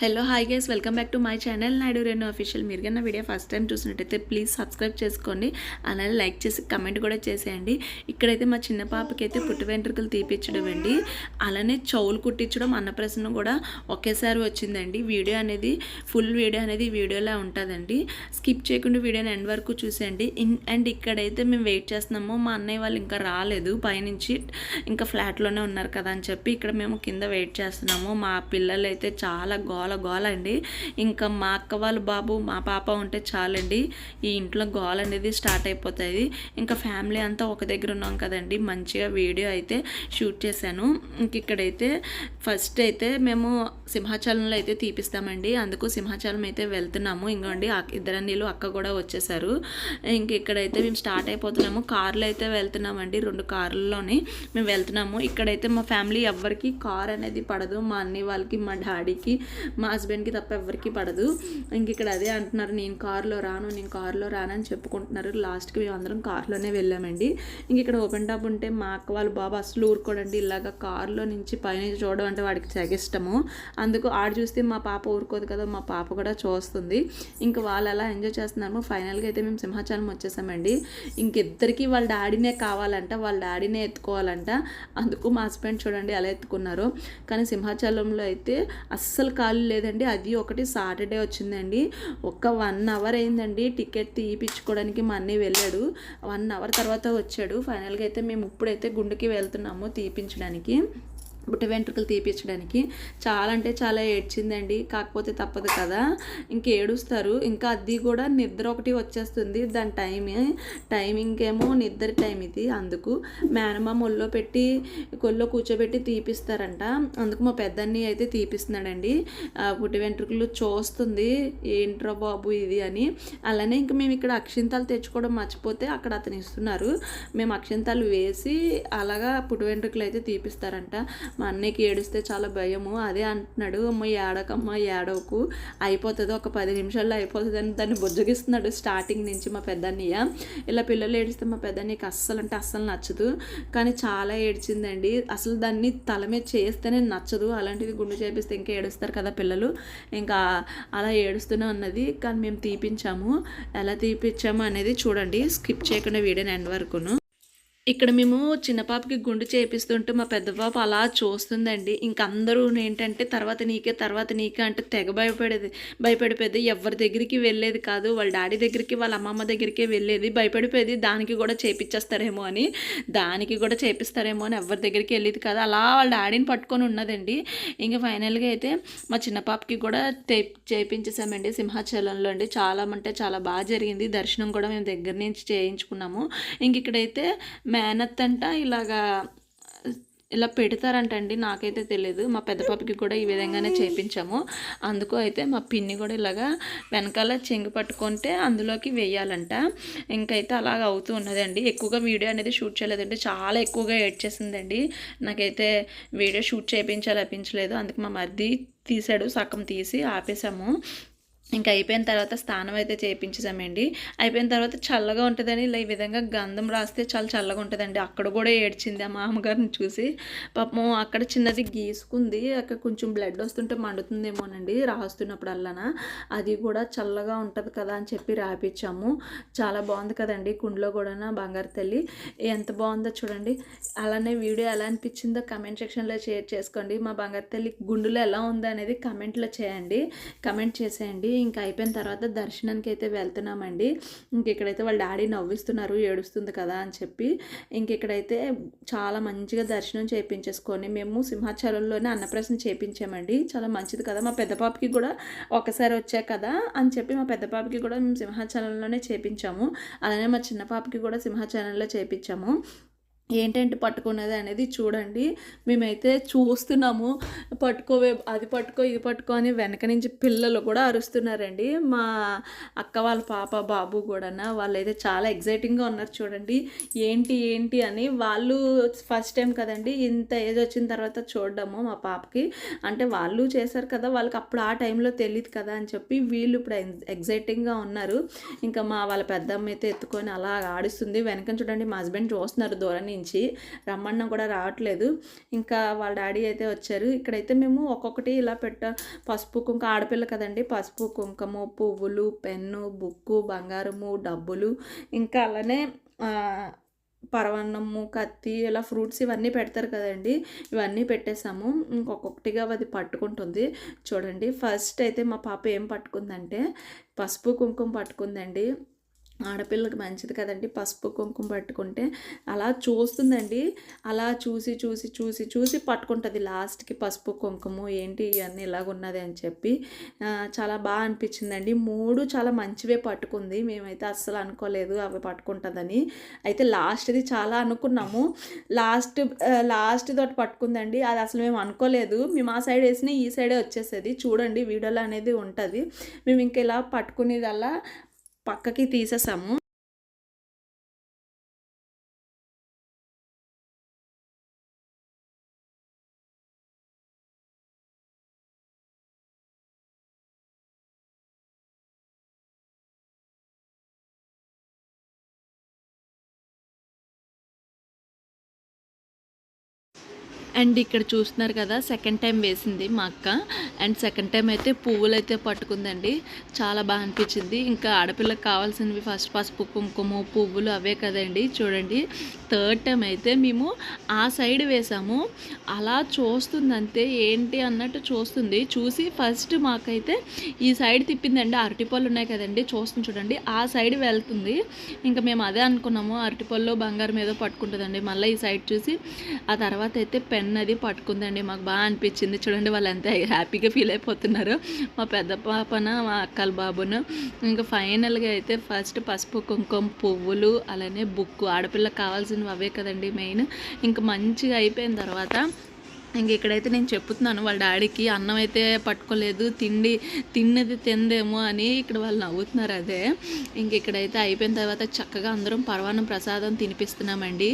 Hello hi guys, welcome back to my channel Naidu Renu official. మీరు కన్నా video first time చూసినట్టయితే please subscribe చేసుకోండి, అలానే లైక్ చేసి కమెంట్ కూడా చేసేయండి. ఇక్కడైతే మా చిన్న పాపకి అయితే పుట్టు వెంట్రుకలు తీపిచ్చడం అండి, అలానే చెవులు కుట్టించడం, అన్నప్రసన్న కూడా ఒకేసారి వచ్చిందండి. వీడియో అనేది ఫుల్ వీడియో అనేది వీడియోలా ఉంటుందండి, స్కిప్ చేయకుండా వీడియోని ఎండ్ వరకు చూసేయండి. అండ్ ఇక్కడైతే మేము వెయిట్ చేస్తున్నాము, మా అన్నయ్య వాళ్ళు ఇంకా రాలేదు, పైనుంచి ఇంకా ఫ్లాట్లోనే ఉన్నారు కదా అని చెప్పి ఇక్కడ మేము కింద వెయిట్ చేస్తున్నాము. మా పిల్లలు అయితే చాలా గోల గోల అండి. ఇంకా మా అక్క వాళ్ళ బాబు మా పాప ఉంటే చాలండి, ఈ ఇంట్లో గోల అనేది స్టార్ట్ అయిపోతుంది. ఇంకా ఫ్యామిలీ అంతా ఒక దగ్గర ఉన్నాం కదండి, మంచిగా వీడియో అయితే షూట్ చేశాను. ఇంక ఇక్కడైతే ఫస్ట్ అయితే మేము సింహాచలంలో అయితే తీపిస్తామండి, అందుకు సింహాచలం అయితే వెళ్తున్నాము. ఇంకోండి ఇద్దరన్నీళ్ళు అక్క కూడా వచ్చేసారు. ఇంక ఇక్కడైతే మేము స్టార్ట్ అయిపోతున్నాము, కార్లో అయితే వెళ్తున్నామండి, 2 కార్లలోని మేము వెళ్తున్నాము. ఇక్కడైతే మా ఫ్యామిలీ ఎవ్వరికి కార్ అనేది పడదు, మా అన్నయ్య వాళ్ళకి, మా డాడీకి, మా హస్బెండ్కి తప్ప ఎవరికి పడదు. ఇంక ఇక్కడ అదే అంటున్నారు, నేను కారులో రాను అని చెప్పుకుంటున్నారు. లాస్ట్కి మేము అందరం కారులోనే వెళ్ళామండి. ఇంక ఇక్కడ ఓపెన్ టాప్ ఉంటే మా అక్క వాళ్ళ బాబు అసలు ఊరుకోడండి, ఇలాగ కారులో నుంచి పైన చూడడం అంటే వాడికి తెగిష్టము. అందుకు ఆడు చూస్తే మా పాప ఊరుకోదు కదా, మా పాప కూడా చూస్తుంది. ఇంకా వాళ్ళు అలా ఎంజాయ్ చేస్తున్నాము. ఫైనల్గా అయితే మేము సింహాచలం వచ్చేసామండి. ఇంకిద్దరికి వాళ్ళ డాడీనే కావాలంట, వాళ్ళ డాడీనే ఎత్తుకోవాలంట. అందుకు మా హస్బెండ్ చూడండి అలా ఎత్తుకున్నారు. కానీ సింహాచలంలో అయితే అస్సలు ఖాళీ లేదండి. అది ఒకటి సాటర్డే వచ్చిందండి, ఒక 1 అవర్ అయిందండి టికెట్ తీయించుకోవడానికి. మా అన్నయ్య వెళ్ళాడు, 1 అవర్ తర్వాత వచ్చాడు. ఫైనల్గా అయితే మేము ఇప్పుడైతే గుండెకి వెళ్తున్నాము తీపించడానికి, బుట్ట వెంట్రుకలు తీపించడానికి. చాలా అంటే చాలా ఏడ్చిందండి, కాకపోతే తప్పదు కదా, ఇంక ఏడుస్తారు. ఇంకా అది కూడా నిద్ర ఒకటి వచ్చేస్తుంది, దాని టైమింగ్ ఏమో నిద్ర టైం ఇది. అందుకు మేనమామ ఒళ్ళో పెట్టి కొల్లో కూర్చోబెట్టి తీపిస్తారంట, అందుకు మా పెద్దన్ని అయితే తీపిస్తున్నాడండి. బుట్ట వెంట్రుకలు చూస్తుంది, ఏంట్రా బాబు ఇది అని. అలానే ఇంకా మేము ఇక్కడ అక్షింతాలు తెచ్చుకోవడం మర్చిపోతే అక్కడ అతను ఇస్తున్నారు, మేము అక్షింతాలు వేసి అలాగా పుట్టు వెంట్రుకలు అయితే తీపిస్తారంట. మా అన్నయ్యకి ఏడిస్తే చాలా భయము, అదే అంటున్నాడు, అమ్మ ఏడకమ్మ ఏడవకు, అయిపోతుంది, ఒక 10 నిమిషాల్లో అయిపోతుంది అని దాన్ని బుజ్జగిస్తున్నాడు స్టార్టింగ్ నుంచి మా పెద్దన్నయ్య. ఇలా పిల్లలు ఏడిస్తే మా పెద్దన్నయ్యకి అస్సలు అంటే అస్సలు నచ్చదు, కానీ చాలా ఏడ్చిందండి. అసలు దాన్ని తల మీద చేస్తేనే నచ్చదు, అలాంటిది గుండు చేపిస్తే ఇంకా ఏడుస్తారు కదా పిల్లలు, ఇంకా అలా ఏడుస్తూనే ఉన్నది. కానీ మేము తీపించాము, ఎలా తీపించాము అనేది చూడండి, స్కిప్ చేయకుండా వీడియోని ఎండ్ వరకును. ఇక్కడ మేము చిన్న పాపకి గుండు చేపిస్తుంటే మా పెద్ద పాప అలా చూస్తుందండి. ఇంక అందరూ ఏంటంటే తర్వాత నీకే అంటే తెగ భయపడిపోయేది. ఎవరి దగ్గరికి వెళ్ళేది కాదు, వాళ్ళ డాడీ దగ్గరికి వాళ్ళ అమ్మమ్మ దగ్గరికే వెళ్ళేది, భయపడిపోయేది. దానికి కూడా చేపిస్తారేమో అని ఎవరి దగ్గరికి వెళ్ళేది కాదు, అలా వాళ్ళ డాడీని పట్టుకొని ఉన్నదండి. ఇంకా ఫైనల్గా అయితే మా చిన్న పాపకి కూడా చేయించేసామండి సింహాచలంలో అండి. చాలా అంటే చాలా బాగా జరిగింది, దర్శనం కూడా మేము దగ్గర నుంచి చేయించుకున్నాము. ఇంక ఇక్కడైతే మేనత్ అంట ఇలా పెడతారంటండి, నాకైతే తెలియదు. మా పెద్ద పాపకి కూడా ఈ విధంగానే చేయించాము. అందుకు అయితే మా పిన్ని కూడా ఇలాగా వెనకాల చెంగు పట్టుకుంటే అందులోకి వేయాలంట. ఇంకైతే అలాగ అవుతూ ఉన్నదండి. ఎక్కువగా వీడియో అనేది షూట్ చేయలేదండి, చాలా ఎక్కువగా ఏడ్చేసిందండి. నాకైతే వీడియో షూట్ చేయించాలనిపించలేదు, అందుకు మా మరిది తీసాడు, సగం తీసి ఆపేసాము. ఇంకా అయిపోయిన తర్వాత స్నానం అయితే చేయించేసామండి. అయిపోయిన తర్వాత చల్లగా ఉంటుందని ఇలా ఈ విధంగా గంధం రాస్తే చాలా చల్లగా ఉంటుందండి. అక్కడ కూడా ఏడ్చింది ఆ మామగారిని చూసి, పాపం అక్కడ చిన్నది గీసుకుంది, అక్కడ కొంచెం బ్లడ్ వస్తుంటే మండుతుందేమోనండి రాస్తున్నప్పుడల్లా, అది కూడా చల్లగా ఉంటుంది కదా అని చెప్పి రాపించాము. చాలా బాగుంది కదండి, కుండలో కూడా బంగారు తల్లి ఎంత బాగుందో చూడండి. అలానే వీడియో ఎలా అనిపించిందో కమెంట్ సెక్షన్లో షేర్ చేసుకోండి. మా బంగారు తల్లి గుండులో ఎలా ఉందో అనేది కమెంట్ చేసేయండి. ఇంకా అయిపోయిన తర్వాత దర్శనానికి అయితే వెళ్తున్నామండి. ఇంక ఇక్కడైతే వాళ్ళ డాడీ నవ్విస్తున్నారు, ఏడుస్తుంది కదా అని చెప్పి. ఇంక ఇక్కడైతే చాలా మంచిగా దర్శనం చేయించేసుకొని మేము సింహాచలంలోనే అన్నప్రసన్న చేయించామండి. చాలా మంచిది కదా, మా పెద్ద పాపకి కూడా ఒకసారి వచ్చా కదా అని చెప్పి మా పెద్ద పాపకి కూడా మేము సింహాచలంలోనే చేయించాము. అలానే మా చిన్న పాపకి కూడా సింహాచలంలో చేయించాము. ఏంటంటే పట్టుకున్నది అనేది చూడండి, మేమైతే చూస్తున్నాము, అది పట్టుకో ఇది పట్టుకో అని వెనక నుంచి పిల్లలు కూడా అరుస్తున్నారండి. మా అక్క వాళ్ళ పాప బాబు కూడా వాళ్ళైతే చాలా ఎగ్జైటింగ్గా ఉన్నారు చూడండి, ఏంటి అని. వాళ్ళు ఫస్ట్ టైం కదండి ఇంత ఏజ్ వచ్చిన తర్వాత చూడడము మా పాపకి, అంటే వాళ్ళు చేశారు కదా, వాళ్ళకి అప్పుడు ఆ టైంలో తెలియదు కదా అని చెప్పి వీళ్ళు ఇప్పుడు ఎగ్జైటింగ్గా ఉన్నారు. ఇంకా వాళ్ళ పెద్దమ్మ అయితే ఎత్తుకొని అలా ఆడిస్తుంది. వెనక చూడండి మా హస్బెండ్ చూస్తున్నారు దూరం నుంచి. రమ్మన్నా కూడా రావట్లేదు. ఇంకా వాళ్ళ డాడీ అయితే వచ్చారు. ఇక్కడైతే మేము ఒక్కొక్కటి ఇలా పసుపు కుంకుమ, ఆడపిల్ల కదండి, పసుపు కుంకుమ, పువ్వులు, పెన్ను, బుక్కు, బంగారము, డబ్బులు, ఇంకా అలానే పరవన్నము, కత్తి, ఇలా ఫ్రూట్స్ ఇవన్నీ పెడతారు కదండి, ఇవన్నీ పెట్టేసాము. ఇంకొకటిగా అది పట్టుకుంటుంది. చూడండి, ఫస్ట్ అయితే మా పాప ఏం పట్టుకుందంటే పసుపు కుంకుమ పట్టుకుందండి. ఆడపిల్లకి మంచిది కదండి పసుపు కుంకుమ పట్టుకుంటే. అలా చూస్తుందండి, అలా చూసి చూసి చూసి చూసి పట్టుకుంటుంది లాస్ట్కి పసుపు కుంకుమ. ఏంటి ఇవన్నీ ఇలాగున్నది అని చెప్పి చాలా బాగా అనిపించిందండి. 3 చాలా మంచివే పట్టుకుంది. మేమైతే అస్సలు అనుకోలేదు అవి పట్టుకుంటుందని. అయితే లాస్ట్ది చాలా అనుకున్నాము. లాస్ట్ తోటి పట్టుకుందండి. అది అసలు మేము అనుకోలేదు. మేము ఆ సైడ్ వేసిన ఈ సైడే వచ్చేసేది. చూడండి వీడియోలో అనేది ఉంటుంది. మేము ఇంకా ఇలా పట్టుకునేదల్లా పక్కకి తీసేసాము. అండ్ ఇక్కడ చూస్తున్నారు కదా, సెకండ్ టైం వేసింది మా అక్క. అండ్ సెకండ్ టైం అయితే పువ్వులు అయితే పట్టుకుందండి. చాలా బాగా అనిపించింది. ఇంకా ఆడపిల్లకి కావాల్సినవి ఫస్ట్ పసుపు కుంకుమ, పువ్వులు అవే కదండి. చూడండి, థర్డ్ టైం అయితే మేము ఆ సైడ్ వేసాము. అలా చూస్తుందంతే, ఏంటి అన్నట్టు చూస్తుంది. చూసి ఫస్ట్ మాకైతే ఈ సైడ్ తిప్పిందండి. అరటిపళ్ళు ఉన్నాయి కదండి, చూస్తుంది చూడండి, ఆ సైడ్ వెళ్తుంది. ఇంకా మేము అదే అనుకున్నాము, అరటిపళ్ళు బంగారం ఏదో పట్టుకుంటుందండి. మళ్ళీ ఈ సైడ్ చూసి ఆ తర్వాత అయితే పెన్ అది పట్టుకుందండి. మాకు బాగా అనిపించింది. చూడండి వాళ్ళు ఎంత హ్యాపీగా ఫీల్ అయిపోతున్నారు, మా పెద్ద పాపన, మా అక్కల బాబును. ఇంకా ఫైనల్గా అయితే ఫస్ట్ పసుపు కుంకుమ, పువ్వులు, అలానే బుక్కు, ఆడపిల్లకి కావాల్సినవి అవే కదండి మెయిన్. ఇంకా మంచిగా అయిపోయిన తర్వాత ఇంక ఇక్కడైతే నేను చెప్తున్నాను వాళ్ళ డాడీకి, అన్నం అయితే పట్టుకోలేదు, తిన్నది తిందేమో అని ఇక్కడ వాళ్ళు నవ్వుతున్నారు. అదే ఇంక ఇక్కడైతే అయిపోయిన తర్వాత చక్కగా అందరం పరవాన్నం ప్రసాదం తినిపిస్తున్నామండి.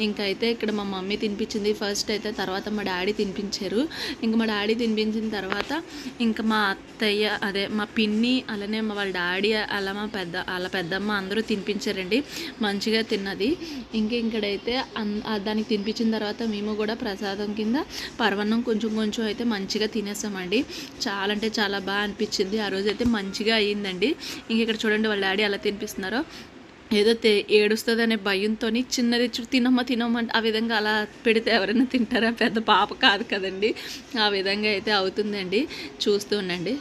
ఇంకైతే ఇక్కడ మా మమ్మీ తినిపించింది ఫస్ట్ అయితే, తర్వాత మా డాడీ తినిపించారు. ఇంక మా డాడీ తినిపించిన తర్వాత ఇంకా మా అత్తయ్య, అదే మా పిన్ని, అలానే వాళ్ళ డాడీ, అలా వాళ్ళ పెద్దమ్మ అందరూ తినిపించారండి. మంచిగా తిన్నది. ఇక్కడైతే దానికి తినిపించిన తర్వాత మేము కూడా ప్రసాదం కింద పరవన్నం కొంచెం అయితే మంచిగా తినేసామండి. చాలా అంటే చాలా బాగా అనిపించింది. ఆ రోజు అయితే మంచిగా అయ్యిందండి. ఇక్కడ చూడండి వాళ్ళ డాడీ అలా తినిపిస్తున్నారో, ఏదో ఏడుస్తుంది అనే భయంతో చిన్నది తినమ్మ ఆ విధంగా అలా పెడితే ఎవరైనా తింటారా? పెద్ద పాప కాదు కదండి. ఆ విధంగా అయితే అవుతుందండి. చూస్తూ ఉండండి.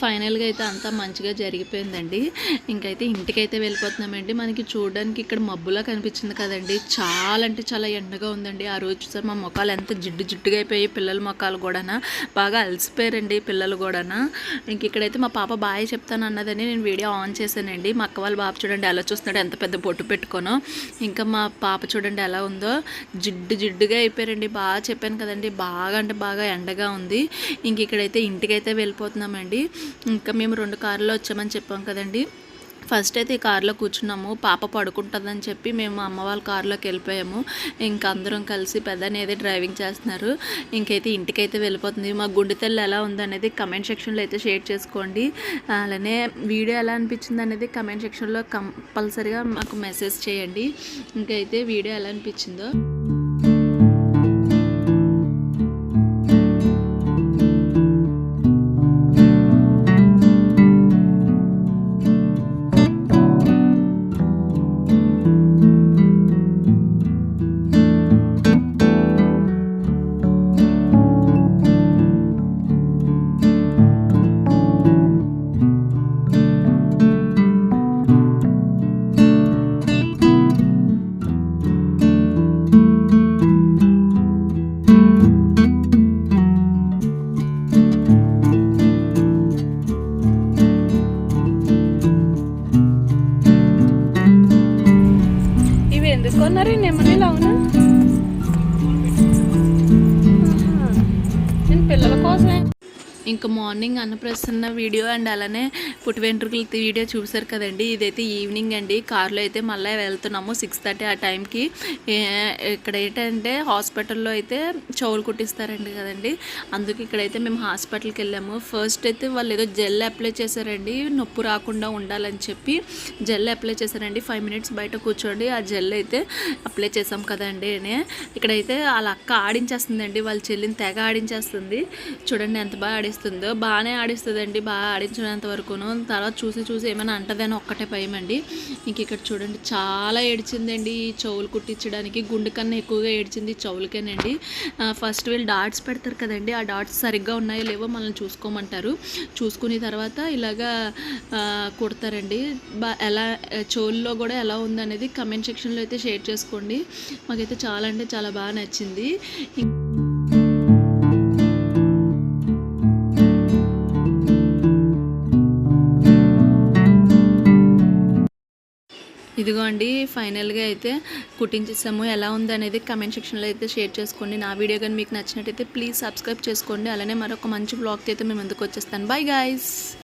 ఫైనల్గా అయితే అంతా మంచిగా జరిగిపోయిందండి. ఇంకైతే ఇంటికైతే వెళ్ళిపోతున్నామండి. మనకి చూడడానికి ఇక్కడ మబ్బులా కనిపించింది కదండి, చాలా అంటే చాలా ఎండగా ఉందండి. ఆ రోజు చూసారు మా మొక్కలు ఎంత జిడ్డుగా అయిపోయి, పిల్లల మొక్కలు కూడా బాగా అలసిపోయారండి పిల్లలు కూడా. ఇక్కడైతే మా పాప బాయ్ చెప్తాను అన్నదని నేను వీడియో ఆన్ చేశానండి. మా అక్క వాళ్ళ బాబు చూడండి ఎలా చూస్తున్నాడు, ఎంత పెద్ద బొట్టు పెట్టుకోనో. ఇంకా మా పాప చూడండి ఎలా ఉందో, జిడ్డుగా అయిపోయారండి. బాగా చెప్పాను కదండి, బాగా అంటే బాగా ఎండగా ఉంది. ఇక్కడైతే ఇంటికైతే వెళ్ళిపోతున్నామండి. ఇంకా మేము 2 కార్లో వచ్చామని చెప్పాం కదండి. ఫస్ట్ అయితే ఈ కారులో కూర్చున్నాము. పాప పడుకుంటుందని చెప్పి మేము అమ్మ వాళ్ళ కారులోకి వెళ్ళిపోయాము. ఇంకా అందరం కలిసి పెద్దనేది డ్రైవింగ్ చేస్తున్నారు. ఇంకైతే ఇంటికైతే వెళ్ళిపోతుంది. మా గుండెతల్లి ఎలా ఉందనేది కమెంట్ సెక్షన్లో అయితే షేర్ చేసుకోండి. అలానే వీడియో ఎలా అనిపించింది అనేది కమెంట్ సెక్షన్లో కంపల్సరీగా మాకు మెసేజ్ చేయండి. ఇంకైతే వీడియో ఎలా అనిపించిందో. ఎందుకు కొన్నారు నెమ్మదిలో? అవునా, నేను పిల్లల కోసమే. ఇంకా మార్నింగ్ అన్నప్రసన్న వీడియో అండ్ అలానే పుట్టి వెంట్రుకల వీడియో చూసారు కదండి. ఇదైతే ఈవినింగ్ అండి. కార్లో అయితే మళ్ళీ వెళ్తున్నాము 6:30 ఆ టైంకి. ఇక్కడ ఏంటంటే హాస్పిటల్లో అయితే చెవులు కుట్టిస్తారండి కదండి, అందుకు ఇక్కడైతే మేము హాస్పిటల్కి వెళ్ళాము. ఫస్ట్ అయితే వాళ్ళు ఏదో జెల్ అప్లై చేశారండి, నొప్పి రాకుండా ఉండాలని చెప్పి జెల్ అప్లై చేశారండి. 5 మినిట్స్ బయట కూర్చోండి, ఆ జెల్ అయితే అప్లై చేసాం కదండి. ఇక్కడైతే వాళ్ళ అక్క ఆడించేస్తుందండి, వాళ్ళ చెల్లిని తెగ ఆడించేస్తుంది. చూడండి ఎంత బాగా ఆడిస్తుందో. బాగానే ఆడిస్తుందండి, బాగా ఆడించినంత వరకును. తర్వాత చూసి ఏమైనా అంటదని ఒక్కటే భయమండి. ఇంక ఇక్కడ చూడండి చాలా ఏడ్చిందండి చెవులు కుట్టించడానికి. గుండె కన్నా ఎక్కువగా ఏడ్చింది చెవులకేనండి. ఫస్ట్ వీళ్ళు డాట్స్ పెడతారు కదండి, ఆ డాట్స్ సరిగ్గా ఉన్నాయో లేవో మనల్ని చూసుకోమంటారు. చూసుకుని తర్వాత ఇలాగా కుడతారండి. ఎలా చెవుల్లో కూడా ఎలా ఉందనేది కమెంట్ సెక్షన్లో అయితే షేర్ చేసుకోండి. మాకైతే చాలా అంటే చాలా బాగా నచ్చింది. ఇదిగో అండి ఫైనల్గా అయితే కుట్టించేసాము. ఎలా ఉంది అనేది కమెంట్ సెక్షన్లో అయితే షేర్ చేసుకోండి. నా వీడియో కానీ మీకు నచ్చినట్టయితే ప్లీజ్ సబ్స్క్రైబ్ చేసుకోండి. అలానే మరొక మంచి బ్లాగ్తో అయితే మేము ముందుకు వచ్చేస్తాను. Bye guys.